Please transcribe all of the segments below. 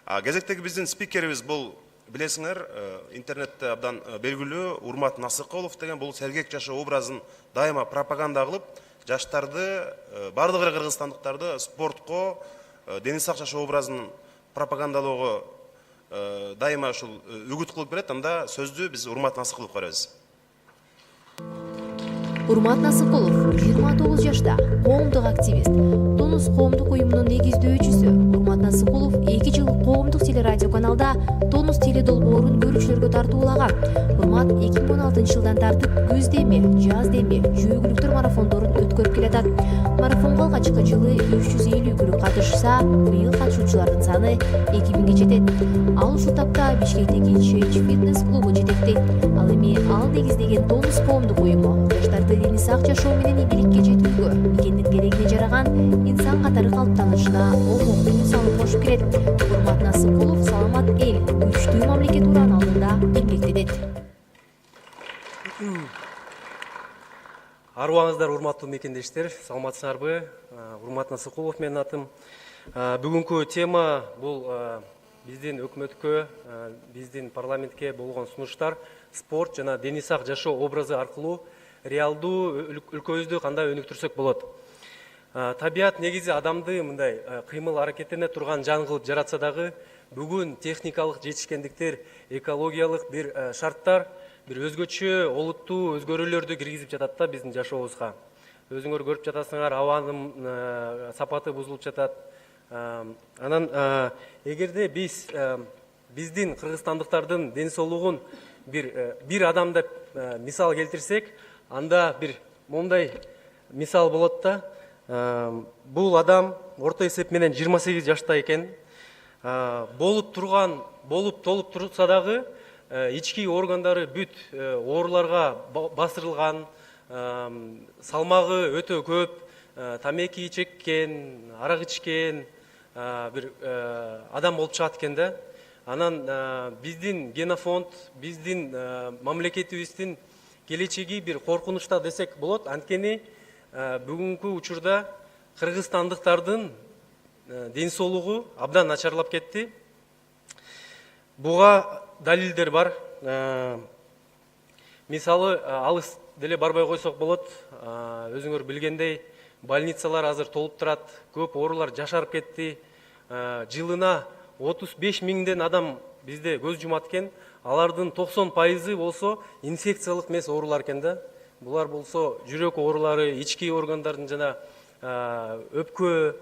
Кезектеги биздин спикерибиз бул билесиңер, интернетте абдан белгилүү Урмат Насыкулов деген бул сергек жашоо образын дайыма пропаганда кылып, жаштарды, бардык эле кыргызстандыктарды спортко, дени сак жашоо образын пропагандалоого дайыма ушул үгүт кылып берет. Анда сөздү биз Урмат Насыкуловго беребиз. Урмат Насыкулов 29 жашта, коомдук активист. Тонус коомдук уюмунун негиздөөчүсү. Урмат Насыкулов 2 жыл коомдук телерадио каналда Тонус теле долбоорун көрүүчүлөргө тартуулаган. Урмат 2016 жылдан тартып күз деми, жаз деми, жөөгүлүктөр марафондорун өткөрүп келатат. Марафонго алгачкы жылы 350 күлү катышса, быйыл катышуучулардын саны 2000ге жетет. Ал ушул тапта Бишкектеги Change фитнес клубу жетектейт. Ал эми ал негиздеген Тонус коомдук уюму жаштарды дени сак жашоо менен ийгиликке жетүүгө, мекендин керегине жараган инсан катары калыптанышына оңой салып кошуп келет. Урмат Насыкулов саламат эл, күчтүү мамлекет урааны алдында эмгектенет. Арыбаңыздар, урматтуу мекендештер, саламатсыздарбы? Урмат Насыкулов менин атым. Бүгүнкү тема бул биздин өкмөткө, биздин парламентке болгон сунуштар спорт жана дени сак жашоо образы аркылуу реалдуу өлкөбүздү кандай өнүктүрсөк болот. Табият негизи адамды мындай кыймыл аракеттене турган жан кылып жаратса дагы, бүгүн техникалык жетишкендиктер, экологиялык бир шарттар бир өзгөчө олуттуу өзгөрүүлөрдү киргизип жатат да биздин жашообузга. Өзүңөр көрүп жатасыңар, абанын сапаты бузулуп жатат. Анан эгерде биздин кыргызстандыктардын ден соолугун бир адам деп мисал келтирсек, анда бир мондай мисал болот да. Бул адам орто эсеп менен 28 жашта экен. Болуп толуп турса дагы ички органдары бүт ооруларга басырылган, салмагы өтө көп, тамеки чеккен, арак ичкен бир адам болуп чыгат экен да. Анан биздин генофонд, биздин мамлекетибиздин келечеги бир коркунучта десек болот. Анткени бүгүнкү учурда кыргызстандыктардын ден соолугу абдан начарлап кетти. Буга далилдер бар. Мисалы, алыс деле барбай койсок болот. Өзүңөр билгендей, больницалар азыр толуп турат, көп оорулар жашарып кетти. Жылына 35 миңден адам бизде көз жумат экен. Алардын 90% болсо инфекциялык эмес оорулар экен да. Булар болсо жүрөк оорулары, ички органдардын жана өпкө,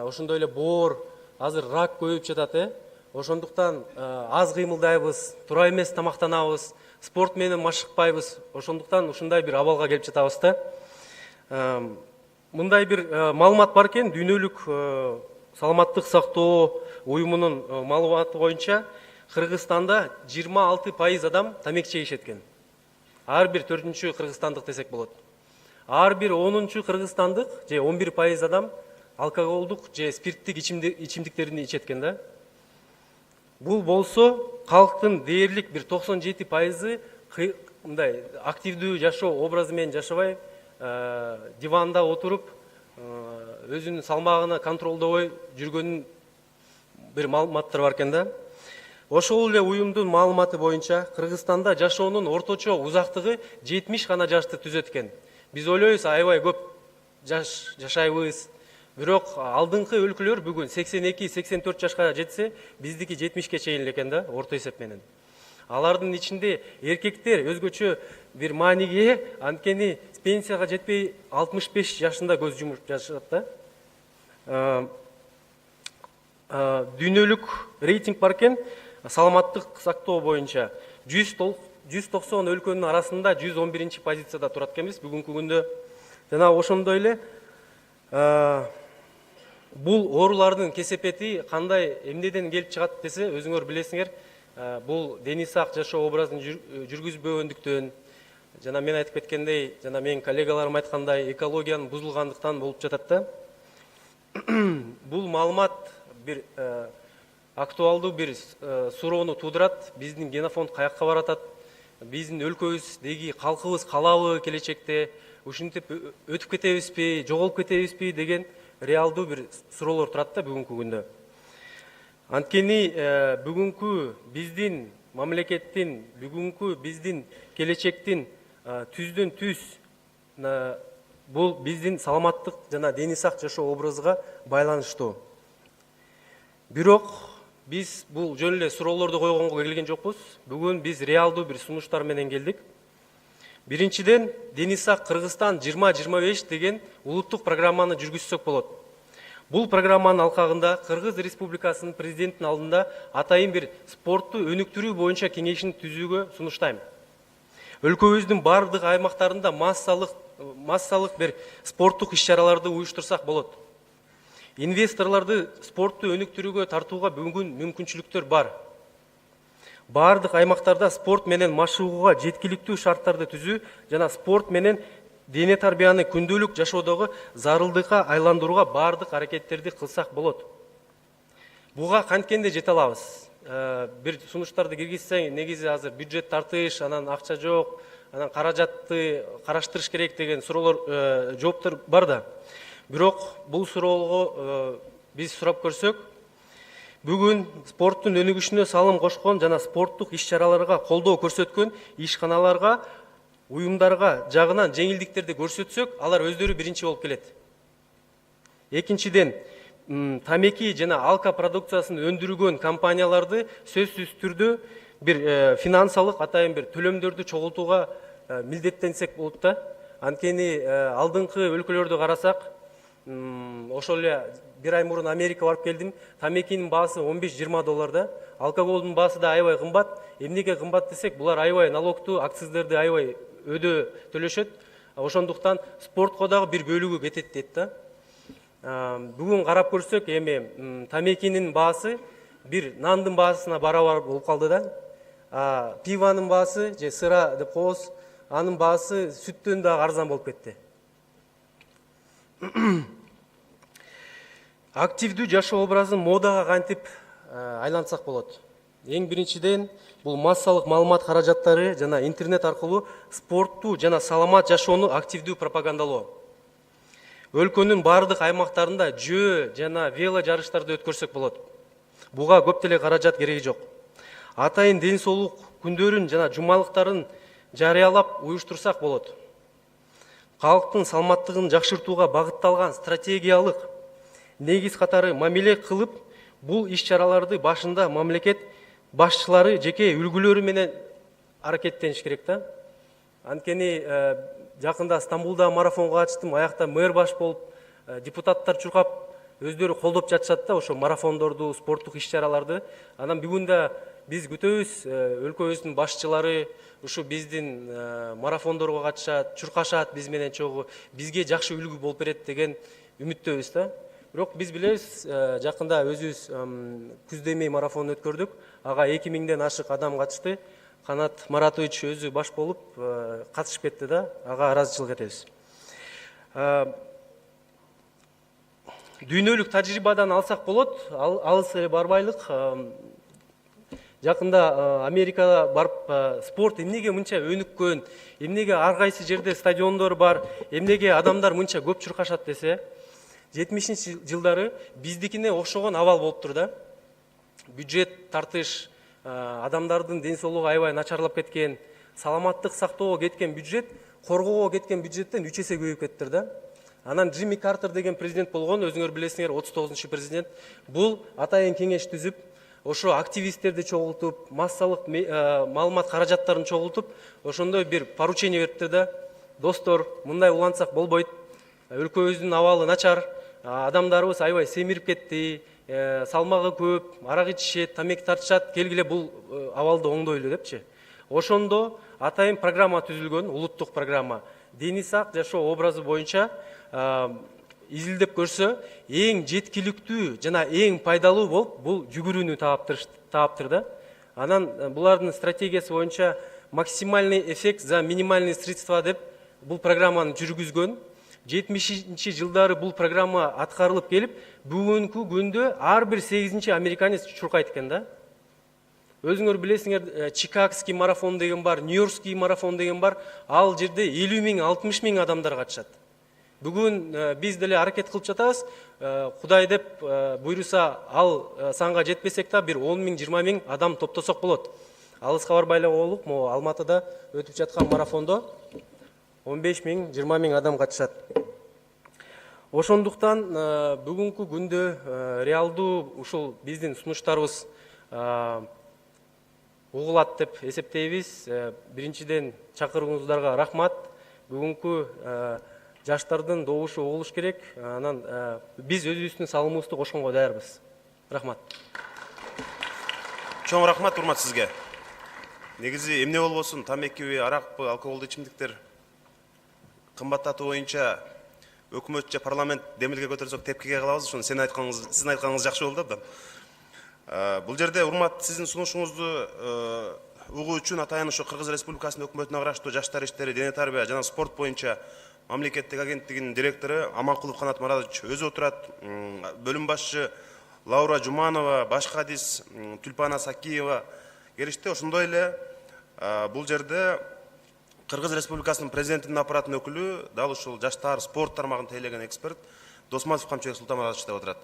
ошондой эле боор, азыр рак көбөйүп жатат. Ошондуктан аз кыймылдайбыз, туура эмес тамактанабыз, спорт менен машыкпайбыз. Ошондуктан ушундай бир абалга келип жатабыз да. Мындай бир маалымат бар экен, дүйнөлүк саламаттык сактоо уюмунун маалыматы боюнча Кыргызстанда 26% адам тамеки чегишет экен. Ар бир 4-чү кыргызстандык десек болот. Ар бир 10-чу кыргызстандык же 11% адам алкоголдук же спирттик ичимдиктерди ичет экен да. Бул болсо калктын дээрлик бир 97% мындай активдүү жашоо образы менен жашабай, диванда отуруп, өзүнүн салмагына контролдобой жүргөнүн бир маалыматтары бар экен да. Ошол эле уюмдун маалыматы боюнча Кыргызстанда жашоонун орточо узактыгы 70 гана жашты түзөт экен. Биз ойлойбуз, аябай көп жашайбыз. Бирок алдыңкы өлкөлөр бүгүн 82-84 жашка жетсе, биздики 70ке чейин экен да, орто эсеп менен. Алардын ичинде эркектер өзгөчө бир мааниге, анткени пенсияга жетпей 65 жашында көз жумуп жашат да. Дүйнөлүк рейтинг бар экен, саламаттык сактоо боюнча 190 өлкөнүн арасында 111 позицияда турат экенбиз бүгүнкү күндө. Жана ошондой эле бул оорулардын кесепети кандай эмнеден келип чыгат десе, өзүңөр билесиңер, бул дени сак жашоо образын жүргүзбөгөндүктөн, жана мен айтып кеткендей, жана менин коллегаларым айткандай, экологиянын бузулгандыктан болуп жатат да. Бул маалымат бир актуалдуу бир суроону туудурат. Биздин генофонд каякка баратат? Биздин өлкөбүздөгү калкыбыз калабы келечекте? Ушинтип өтүп кетебизби, жоголуп кетебизби деген реалдуу бир суроолор турат да бүгүнкү күндө. Анткени бүгүнкү биздин мамлекеттин, бүгүнкү биздин келечектин түздөн түз бул биздин саламаттык жана дени сак жашоо образга байланыштуу. Бирок биз бул жөн эле суроолорду койгонго келген жокпуз. Бүгүн биз реалдуу бир сунуштар менен келдик. Биринчиден, дени сак Кыргызстан 2025 деген улуттук программаны жүргүзсөк болот. Бул программанын алкагында Кыргыз Республикасынын президентинин алдында атайын бир спортту өнүктүрүү боюнча кеңешин түзүүгө сунуштайм. Өлкөбүздүн бардык аймактарында массалык бир спорттук иш-чараларды уюштурсак болот. Инвесторлорду спортту өнүктүрүүгө тартууга бүгүн мүмкүнчүлүктөр бар. Бардык аймактарда спорт менен машыгууга жеткиликтүү шарттарды түзүү жана спорт менен дене тарбияны күндөлүк жашоодогу зарылдыкка айландырууга бардык аракеттерди кылсак болот. Буга канткенде жете алабыз. Бир сунуштарды киргизсең, негизи азыр бюджет тартыш, анан акча жок, анан каражатты караштырыш керек деген суроолор, жооптор бар да. Бирок бул суроого биз сурап көрсөк, бүгүн спорттун өнүгүшүнө салым кошкон жана спорттук иш-чараларга колдоо көрсөткөн ишканаларга, уюмдарга жагынан жеңилдиктерди көрсөтсөк, алар өздөрү биринчи болуп келет. Экинчиден, тамеки жана алка продукциясын өндүргөн компанияларды сөзсүз түрдө бир финансалык атайын бир төлөмдөрдү чогултууга милдеттенсек болот да. Анткени алдыңкы өлкөлөрдү карасак, ошол эле бир ай мурун Америка барып келдим. Тамекинин баасы $15-20 да. Алкоголдун баасы да аябай кымбат. Эмнеге кымбат десек, булар аябай налогту, акциздерди аябай өдө төлөшөт. Ошондуктан спортко дагы бир бөлүгү кетет дейт да. Бүгүн карап көрсөк, эми тамекинин баасы бир нандын баасына барабар болуп калды да. Пиванын баасы, же сыра деп коебуз, анын баасы сүттөн дагы арзан болуп кетти. Активдүү жашоо образын модага кантип айлантсак болот? Эң биринчиден, бул массалык маалымат каражаттары жана интернет аркылуу спортту жана саламат жашоону активдүү пропагандалоо. Өлкөнүн бардык аймактарында жөө жана вело жарыштарды өткөрсөк болот. Буга көп деле каражат кереги жок. Атайын ден соолук күндөрүн жана жумалыктарын жарыялап уюштурсак болот. Калктын саламаттыгын жакшыртууга багытталган стратегиялык негиз катары мамиле кылып, бул иш-чараларды башында мамлекет башчылары жеке үлгүлөрү менен аракеттениш керек да. Анткени жакында Стамбулда марафонго катыштым, аякта мэр баш болуп, депутаттар чуркап өздөрү колдоп жатышат да ошо марафондорду, спорттук иш-чараларды. Анан бүгүн да биз күтөбүз, өлкөбүздүн башчылары ушу биздин марафондорго катышат, чуркашат биз менен чогуу, бизге жакшы үлгү болуп берет деген үмүттөбүз да. Бирок биз билебиз, жакында өзүбүз күздемей марафон өткөрдүк. Ага 2000ден ашык адам катышты. Канат Маратович өзү баш болуп катышып кетти да. Ага ыраазычылык этебиз. Дүйнөлүк тажрыйбадан алсак болот, алыс эле барбайлык. Жакында Америкага барып спорт эмнеге мынча өнүккөн, эмнеге ар кайсы жерде стадиондор бар, эмнеге адамдар мынча көп чуркашат десе, 70-жылдары биздикине окшогон абал болуптур да. Бюджет тартыш, адамдардын ден соолугу аябай начарлап кеткен, саламаттык сактоого кеткен бюджет, коргоого кеткен бюджеттен 3 эсе көбөйүп кеттир да. Анан Джимми Картер деген президент болгон, өзүңөр билесиңер, 39-президент. Бул атайын кеңеш түзүп, ошо активисттерди чогултуп, массалык маалымат каражаттарын чогултуп, ошондой бир поручение бериптир да. Достор, мындай улантсак болбойт. Өлкөбүздүн абалы начар, адамдарыбыз аябай семирип кетти, салмагы көп, арак ичишет, тамеки тартышат, келгиле бул абалды оңдойлу депчи. Ошондо атайын программа түзүлгөн, улуттук программа. Дени сак жашоо образы боюнча изилдеп көрсө, эң жеткиликтүү жана эң пайдалуу болуп бул жүгүрүүнү тааптыр да. Анан булардын стратегиясы боюнча максимальный эффект за минимальные средства деп бул программаны жүргүзгөн. 70-жылдары бул программа аткарылып келип, бүгүнкү күндө ар бир 8-чи американец чуркайт экен да. Өзүңөр билесиңер, Чикагский марафон деген бар, Нью-Йоркский марафон деген бар. Ал жерде 50 000, 60 000 адамдар катышат. бүгүн биз деле аракет кылып жатабыз. Кудай деп буйруса, ал санга жетпесек да бир 10 миң, 20 миң адам топтосок болот. Алыска барбай эле коелук, могу Алматыда өтүп жаткан марафондо 15 миң, 20 миң адам катышат. Ошондуктан бүгүнкү күндө реалдуу ушул биздин сунуштарыбыз угулат деп эсептейбиз. Биринчиден чакырууңуздарга рахмат. Бүгүнкү жаштардын добушу угулуш керек. Анан биз өзүбүздүн салымыбызды кошконго даярбыз. Рахмат. Чоң рахмат урмат сизге. Негизи эмне болбосун, тамекиби, аракпы, алкоголдуу ичимдиктер кымбаттатуу боюнча өкмөт же парламент демилге көтөрсөк тепкиге калабыз. Ошону сиздин айтканыңыз жакшы болду абдан. Бул жерде урмат сиздин сунушуңузду угуу үчүн атайын ошо Кыргыз Республикасынын өкмөтүнө караштуу жаштар иштери, дене тарбия жана спорт боюнча мамлекеттик агенттигинин директору Аманкулов Канат Маратович өзү отурат. Бөлүм башчы Лаура Жуманова, баш кадис Тюльпана Сакиева келишти. Ошондой эле бул жерде Кыргыз Республикасынын президентинин аппаратынын өкүлү, дал ушул жаштар спорт тармагын тейлеген эксперт Досматов Камчыбек Султанмуратович да отурат.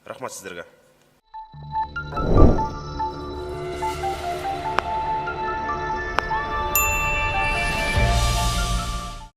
Рахмат сиздерге.